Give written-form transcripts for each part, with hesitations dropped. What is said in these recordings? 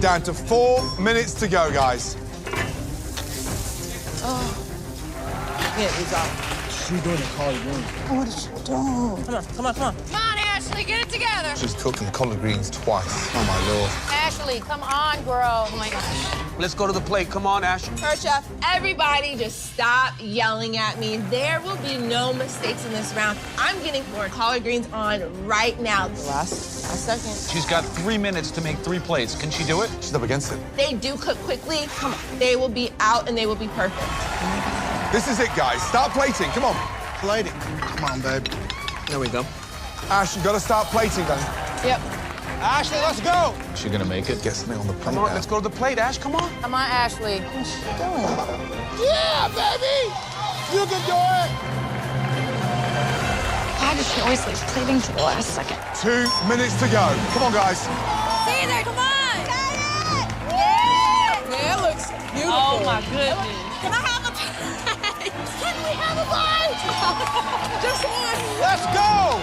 down to 4 minutes to go, guys. Yeah, he's out. She's doing a collard green. What is she doing? Come on, come on, come on. Come on, Ashley, get it together. She's cooking collard greens twice. Oh, my Lord. Ashley, come on, girl. Oh, my gosh. Let's go to the plate. Come on, Ash. Her chef, everybody just stop yelling at me. There will be no mistakes in this round. I'm getting more collard greens on right now. The last second. She's got 3 minutes to make 3 plates. Can she do it? She's up against it. They do cook quickly. Come on. They will be out and they will be perfect. This is it, guys. Start plating. Come on. Plating. Come on, babe. There we go. Ash, you got to start plating, then. Yep. Ashley, let's go. Is she gonna make it? Get something on the plate. Come on, now. let's go to the plate, Ash. Come on. Come on, Ashley. What's she doing? Yeah, baby. You can do it. Why does she always leave plating to the last second? 2 minutes to go. Come on, guys. See there, come on. Got it! Yeah! Yeah, it looks beautiful. Oh, my goodness. Can I have a bite? Can we have a bite? Just one. Let's go.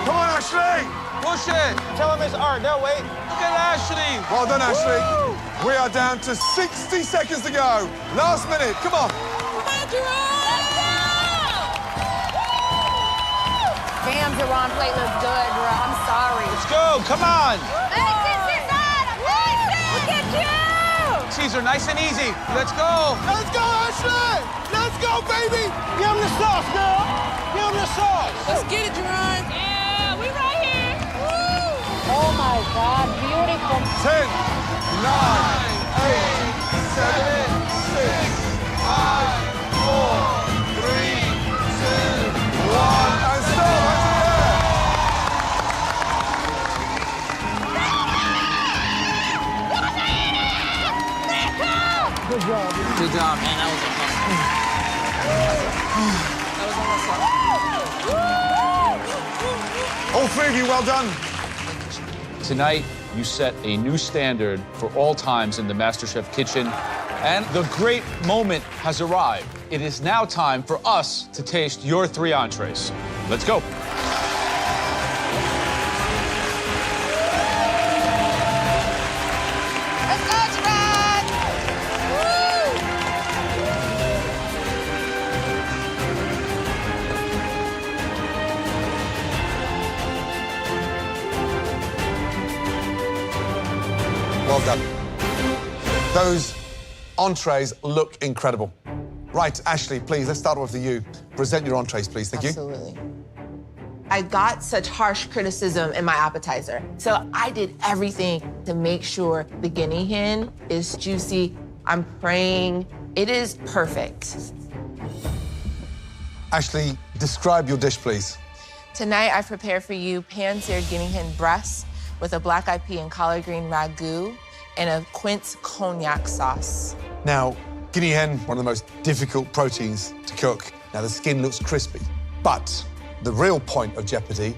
Come on, Ashley. Push it. Tell him it's art. They'll wait. Look at Ashley. Well done, Ashley. We are down to 60 seconds to go. Last minute. Come on. Come on, Jerome. Damn, Jerron plate looks good, bro. I'm sorry. Let's go. Come on. Look at you. Caesar, nice and easy. Let's go. Let's go, Ashley. Let's go, baby. Give him the sauce, girl. Give him the sauce. Let's get it, Jerron. Yeah, we right here. Oh, my God, beautiful. 10, 9, 8, 7, 6, 5, 4, 3, 2, 1. And stop. Good job. Good job, man. That was All 3 of you, well done. Tonight, you set a new standard for all times in the MasterChef kitchen, and the great moment has arrived. It is now time for us to taste your 3 entrees. Let's go. Let's go, Jerron. Well done. Those entrees look incredible. Right, Ashley, please, let's start off with you. Present your entrees, please. Thank you. Absolutely. I got such harsh criticism in my appetizer, so I did everything to make sure the guinea hen is juicy. I'm praying it is perfect. Ashley, describe your dish, please. Tonight, I prepared for you pan-seared guinea hen breasts with a black-eyed pea and collard green ragu and a quince cognac sauce. Now, guinea hen, one of the most difficult proteins to cook. Now, the skin looks crispy, but the real point of Jeopardy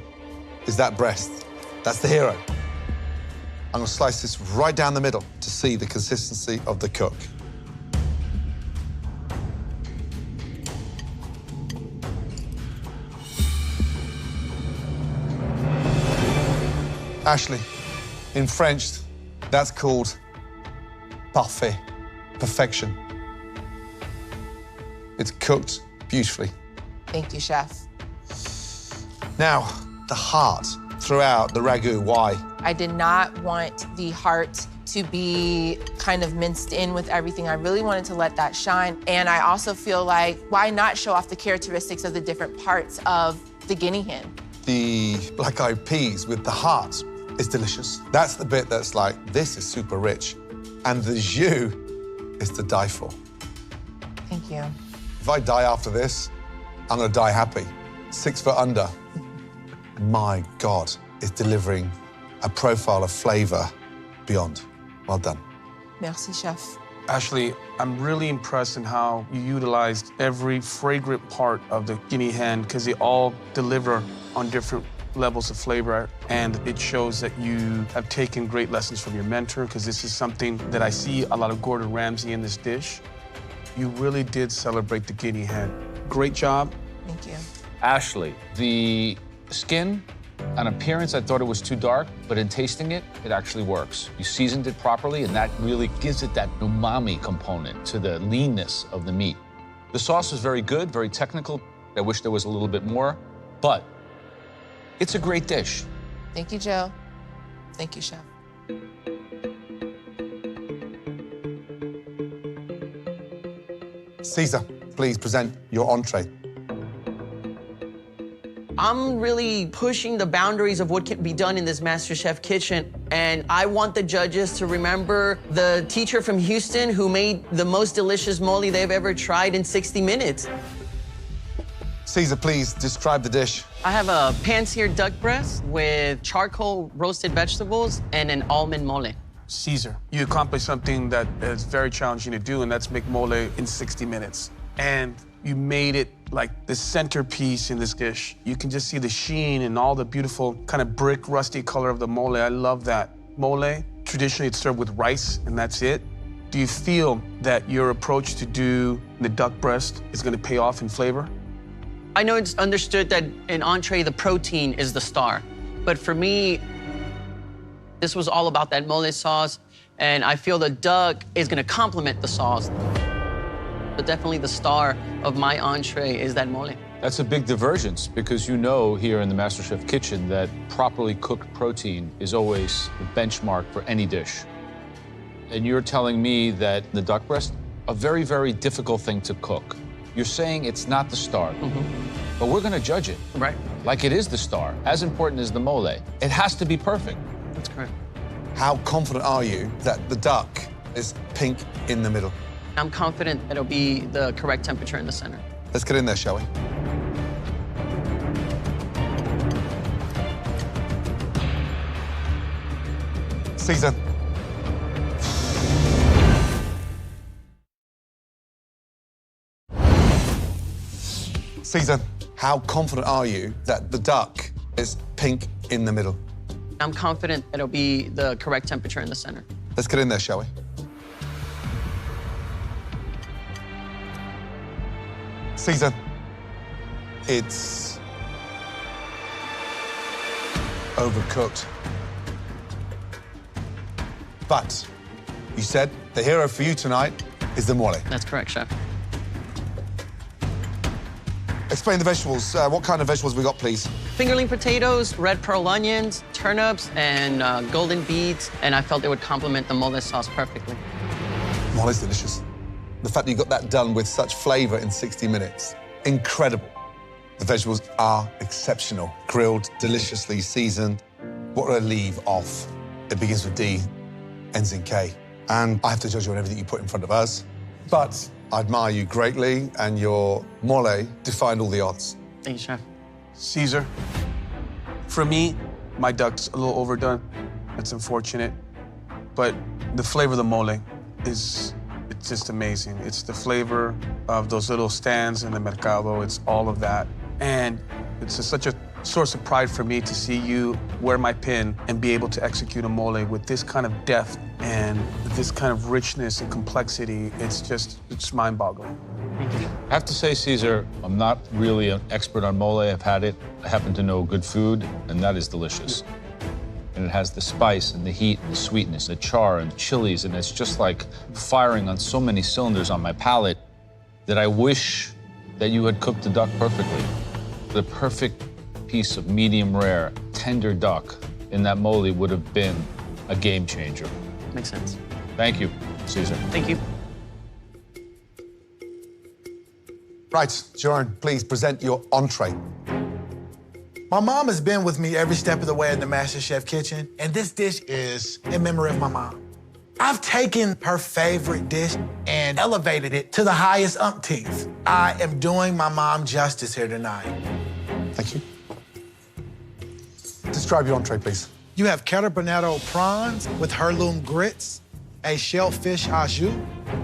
is that breast. That's the hero. I'm gonna slice this right down the middle to see the consistency of the cook. Ashley, in French, that's called parfait, perfection. It's cooked beautifully. Thank you, chef. Now, the heart throughout the ragu, why? I did not want the heart to be kind of minced in with everything. I really wanted to let that shine. And I also feel like, why not show off the characteristics of the different parts of the guinea hen? The black-eyed peas with the heart is delicious. That's the bit that's like, this is super rich. And the jus is to die for. Thank you. If I die after this, I'm gonna die happy. 6 foot under. My God, it's delivering a profile of flavor beyond. Well done. Merci, chef. Ashley, I'm really impressed in how you utilized every fragrant part of the guinea hen because they all deliver on different levels of flavor. And it shows that you have taken great lessons from your mentor because this is something that I see a lot of Gordon Ramsay in this dish. You really did celebrate the guinea hen. Great job. Thank you. Ashley, the skin On appearance, I thought it was too dark, but in tasting it, it actually works. You seasoned it properly, and that really gives it that umami component to the leanness of the meat. The sauce is very good, very technical. I wish there was a little bit more, but it's a great dish. Thank you, Joe. Thank you, Chef. Caesar, please present your entree. I'm really pushing the boundaries of what can be done in this MasterChef kitchen, and I want the judges to remember the teacher from Houston who made the most delicious mole they've ever tried in 60 minutes. Caesar, please describe the dish. I have a pan-seared duck breast with charcoal roasted vegetables and an almond mole. Caesar, you accomplished something that is very challenging to do, and that's make mole in 60 minutes. And you made it like the centerpiece in this dish. You can just see the sheen and all the beautiful kind of brick, rusty color of the mole. I love that. Mole, traditionally it's served with rice, and that's it. Do you feel that your approach to do the duck breast is gonna pay off in flavor? I know it's understood that in entree, the protein is the star. But for me, this was all about that mole sauce, and I feel the duck is gonna complement the sauce. But definitely the star of my entree is that mole. That's a big divergence because you know here in the MasterChef kitchen that properly cooked protein is always the benchmark for any dish. And you're telling me that the duck breast, a very, very difficult thing to cook. You're saying it's not the star, but we're gonna judge it. Right. Like it is the star, as important as the mole. It has to be perfect. That's correct. How confident are you that the duck is pink in the middle? I'm confident it'll be the correct temperature in the center. Let's get in there, shall we? Caesar. Caesar, how confident are you that the duck is pink in the middle? I'm confident it'll be the correct temperature in the center. Let's get in there, shall we? Caesar, it's overcooked. But you said the hero for you tonight is the mole. That's correct, Chef. Explain the vegetables. What kind of vegetables we got, please? Fingerling potatoes, red pearl onions, turnips, and golden beets, and I felt it would complement the mole sauce perfectly. Mole is delicious. The fact that you got that done with such flavor in 60 minutes, incredible. The vegetables are exceptional. Grilled, deliciously seasoned. What do I leave off? It begins with D, ends in K. And I have to judge you on everything you put in front of us. But I admire you greatly, and your mole defied all the odds. Thank you, Chef. Caesar, for me, my duck's a little overdone. That's unfortunate. But the flavor of the mole is it's just amazing. It's the flavor of those little stands in the mercado. It's all of that. And it's such a source of pride for me to see you wear my pin and be able to execute a mole with this kind of depth and this kind of richness and complexity. It's mind-boggling. I have to say, Caesar, I'm not really an expert on mole. I've had it. I happen to know good food, and that is delicious. And it has the spice and the heat and the sweetness, the char and chilies, and it's just like firing on so many cylinders on my palate that I wish that you had cooked the duck perfectly. The perfect piece of medium rare, tender duck in that mole would have been a game changer. Makes sense. Thank you, Caesar. Thank you. Right, Joran, please present your entree. My mom has been with me every step of the way in the MasterChef kitchen, and this dish is in memory of my mom. I've taken her favorite dish and elevated it to the highest umpteenth. I am doing my mom justice here tonight. Thank you. Describe your entree, please. You have Carabonero prawns with heirloom grits, a shellfish au jus,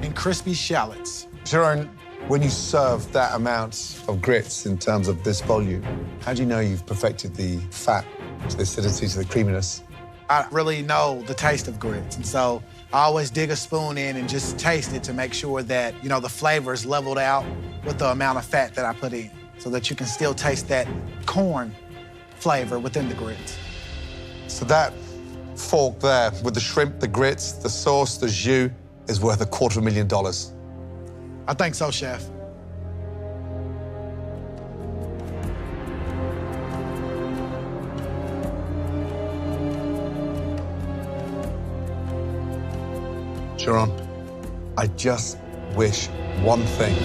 and crispy shallots. Joran, when you serve that amount of grits in terms of this volume, how do you know you've perfected the fat, to the acidity, to the creaminess? I really know the taste of grits, and so I always dig a spoon in and just taste it to make sure that, you know, the flavor is leveled out with the amount of fat that I put in, so that you can still taste that corn flavor within the grits. So that fork there with the shrimp, the grits, the sauce, the jus is worth $250,000. I think so, Chef. Sharon, I just wish one thing.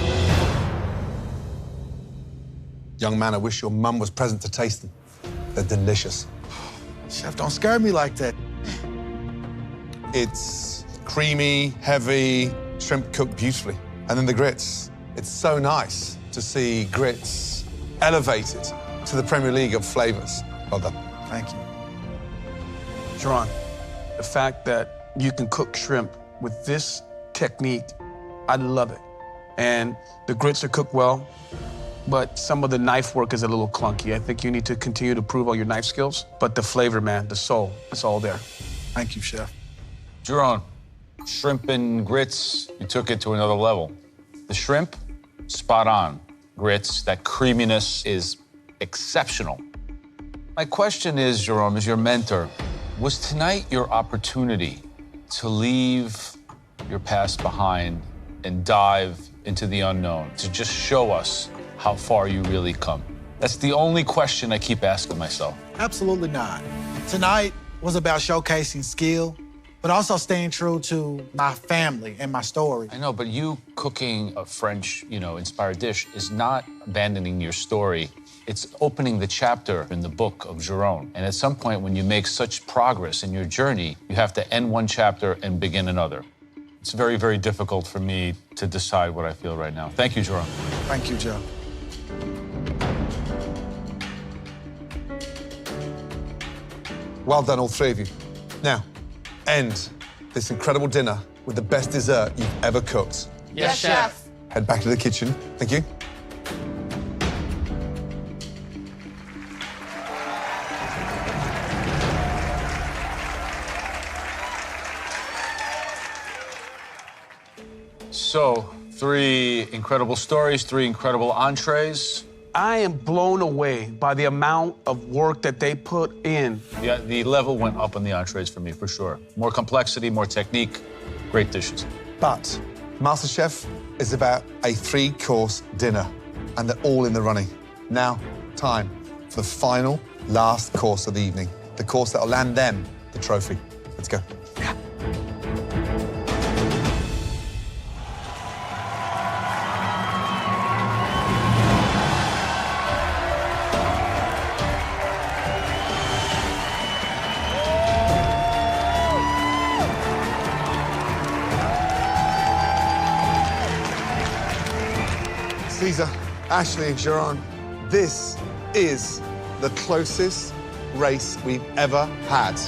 Young man, I wish your mum was present to taste them. They're delicious. Chef, don't scare me like that. It's creamy, heavy, shrimp cooked beautifully. And then the grits. It's so nice to see grits elevated to the Premier League of flavors. Well done. Thank you. Sharon, the fact that you can cook shrimp with this technique, I love it. And the grits are cooked well, but some of the knife work is a little clunky. I think you need to continue to prove all your knife skills, but the flavor, man, the soul, it's all there. Thank you, Chef. Jerome, shrimp and grits, you took it to another level. The shrimp, spot on. Grits, that creaminess is exceptional. My question is, Jerome, as your mentor, was tonight your opportunity to leave your past behind and dive into the unknown, to just show us how far you really come? That's the only question I keep asking myself. Absolutely not. Tonight was about showcasing skill, but also staying true to my family and my story. I know, but you cooking a French, inspired dish is not abandoning your story. It's opening the chapter in the book of Jerome. And at some point, when you make such progress in your journey, you have to end one chapter and begin another. It's very, very difficult for me to decide what I feel right now. Thank you, Jerome. Thank you, Joe. Well done, all three of you. Now, end this incredible dinner with the best dessert you've ever cooked. Yes, Chef. Head back to the kitchen. Thank you. So, 3 incredible stories, 3 incredible entrees. I am blown away by the amount of work that they put in. Yeah, the level went up on the entrees for me, for sure. More complexity, more technique, great dishes. But MasterChef is about a 3-course dinner, and they're all in the running. Now, time for the final, last course of the evening, the course that'll land them the trophy. Let's go. Caesar, Ashley, and Sharon, this is the closest race we've ever had.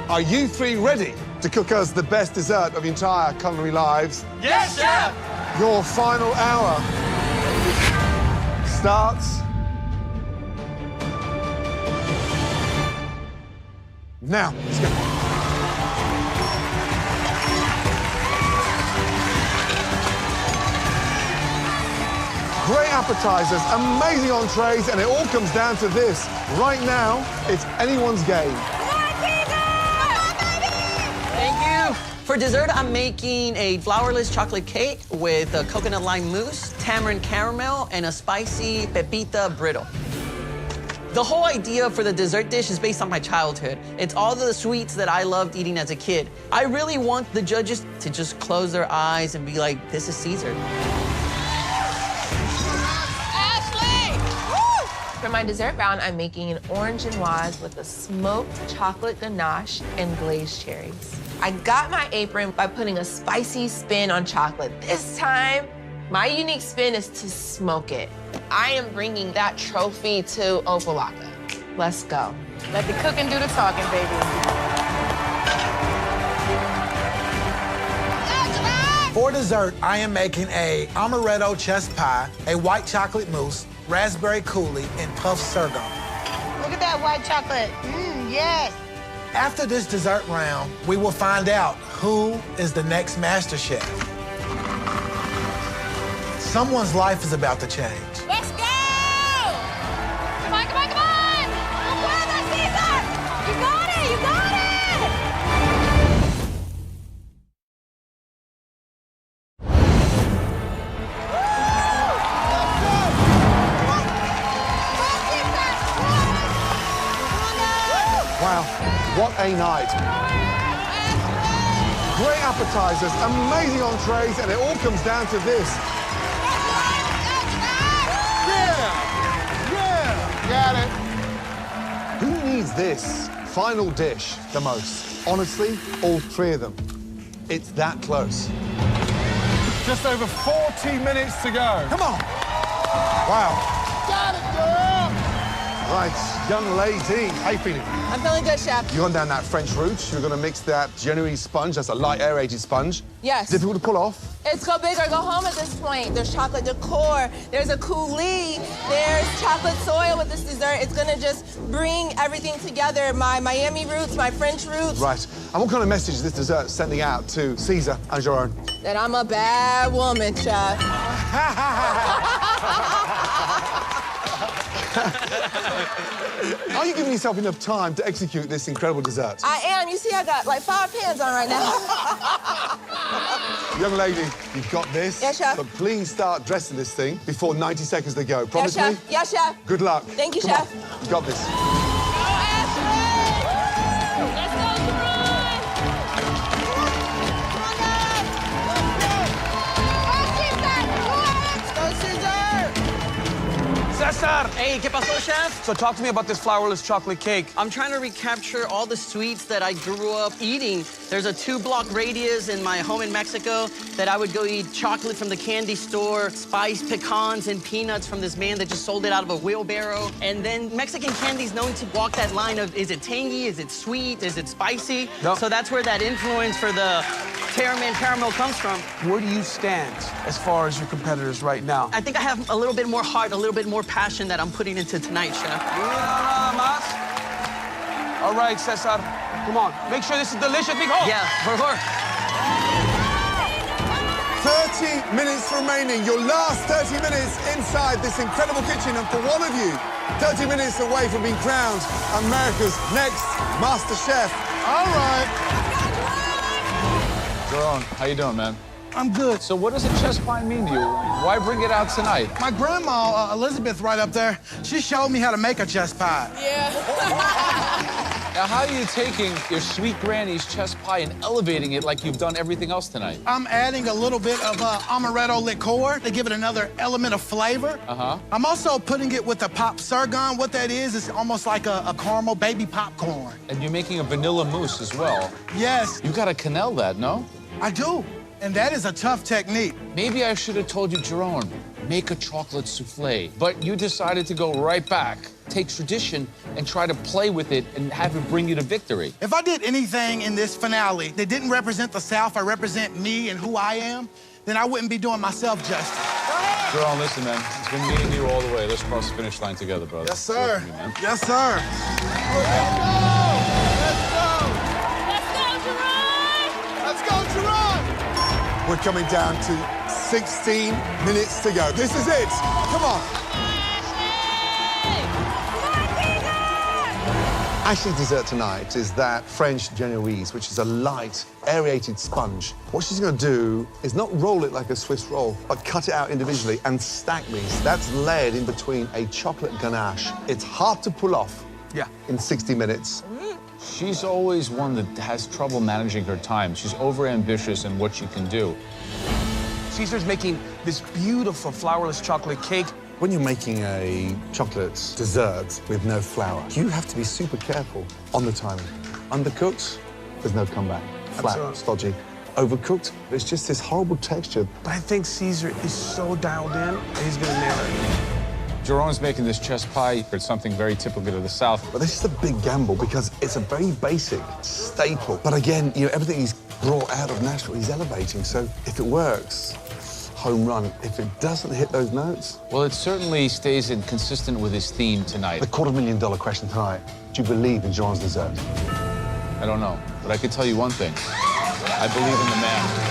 Are you 3 ready to cook us the best dessert of your entire culinary lives? Yes, Chef! Your final hour starts now. Let's go. Great appetizers, amazing entrees, and it all comes down to this. Right now, it's anyone's game. Thank you. For dessert, I'm making a flourless chocolate cake with a coconut lime mousse, tamarind caramel, and a spicy pepita brittle. The whole idea for the dessert dish is based on my childhood. It's all the sweets that I loved eating as a kid. I really want the judges to just close their eyes and be like, this is Caesar. For my dessert round, I'm making an orange genoise with a smoked chocolate ganache and glazed cherries. I got my apron by putting a spicy spin on chocolate. This time, my unique spin is to smoke it. I am bringing that trophy to Opalaka. Let's go. Let the cooking do the talking, baby. For dessert, I am making a amaretto chest pie, a white chocolate mousse, raspberry coulis, and puffed sorghum. Look at that white chocolate. Yes. After this dessert round, we will find out who is the next MasterChef. Someone's life is about to change. Let's go! Come on, come on, come on! Wow, what a night. Great appetizers, amazing entrees, and it all comes down to this. Yeah! Got it. Who needs this final dish the most? Honestly, all three of them. It's that close. Just over 40 minutes to go. Come on. Wow. Got it, girl! Right, young lady, how you feeling? I'm feeling good, Chef. You're going down that French route. You're going to mix that Genoese sponge. That's a light aerated sponge. Yes. Difficult to pull off. It's go big or go home at this point. There's chocolate decor, there's a coulis, there's chocolate soil with this dessert. It's gonna just bring everything together. My Miami roots, my French roots. Right. And what kind of message is this dessert sending out to Caesar and Jerome? That I'm a bad woman, Chef. Are you giving yourself enough time to execute this incredible dessert? I am. You see, I got like 5 pans on right now. Young lady, you've got this. Yes, Chef. But please start dressing this thing before 90 seconds to go. Promise Yes, me? Chef. Yes, Chef. Good luck. Thank you, Come Chef. on. You got this. Let's go, Jerome! Cesar! Hey, ¿qué pasó, chef? So talk to me about this flourless chocolate cake. I'm trying to recapture all the sweets that I grew up eating. There's a 2-block radius in my home in Mexico that I would go eat chocolate from the candy store, spiced pecans and peanuts from this man that just sold it out of a wheelbarrow. And then Mexican candy's known to walk that line of, is it tangy, is it sweet, is it spicy? Yep. So that's where that influence for the Terraman caramel comes from. Where do you stand as far as your competitors right now? I think I have a little bit more heart, a little bit more passion that I'm putting into tonight, chef. All right, Cesar, come on. Make sure this is delicious, mijo. Yeah, for sure. 30 minutes remaining. Your last 30 minutes inside this incredible kitchen. And for one of you, 30 minutes away from being crowned America's next MasterChef. All right. Jerome, how you doing, man? I'm good. So what does a chess pie mean to you? Why bring it out tonight? My grandma, Elizabeth, right up there, she showed me how to make a chess pie. Now, how are you taking your sweet granny's chess pie and elevating it like you've done everything else tonight? I'm adding a little bit of amaretto liqueur to give it another element of flavor. Uh-huh. I'm also putting it with a pop surgon. What that is almost like a caramel baby popcorn. And you're making a vanilla mousse as well. Yes, You gotta cannelle that, no? I do. And that is a tough technique. Maybe I should have told you, Jerome, make a chocolate souffle. But you decided to go right back, take tradition, and try to play with it and have it bring you to victory. If I did anything in this finale that didn't represent the South, I represent me and who I am, then I wouldn't be doing myself justice. Jerome, listen, man. It's been me and you all the way. Let's cross the finish line together, brother. Yes, sir. Work with me, man. Yes, sir. Let's go, Jerome! We're coming down to 16 minutes to go. This is it. Come on. Ashley's dessert tonight is that French Genoese, which is a light, aerated sponge. What she's going to do is not roll it like a Swiss roll, but cut it out individually and stack these. That's layered in between a chocolate ganache. It's hard to pull off in 60 minutes. She's always one that has trouble managing her time. She's overambitious in what she can do. Caesar's making this beautiful flourless chocolate cake. When you're making a chocolate dessert with no flour, you have to be super careful on the timing. Undercooked, there's no comeback. Flat, Absolutely. stodgy. Overcooked, it's just this horrible texture. But I think Caesar is so dialed in that he's gonna nail it. Jerome's making this chess pie. It's something very typical of the South. But this is a big gamble because it's a very basic staple. But again, you know, everything he's brought out of Nashville, he's elevating. So if it works, home run. If it doesn't hit those notes, Well, it certainly stays consistent with his theme tonight. the $250,000 question tonight, do you believe in Jean's dessert? I don't know, but I can tell you one thing. I believe in the man.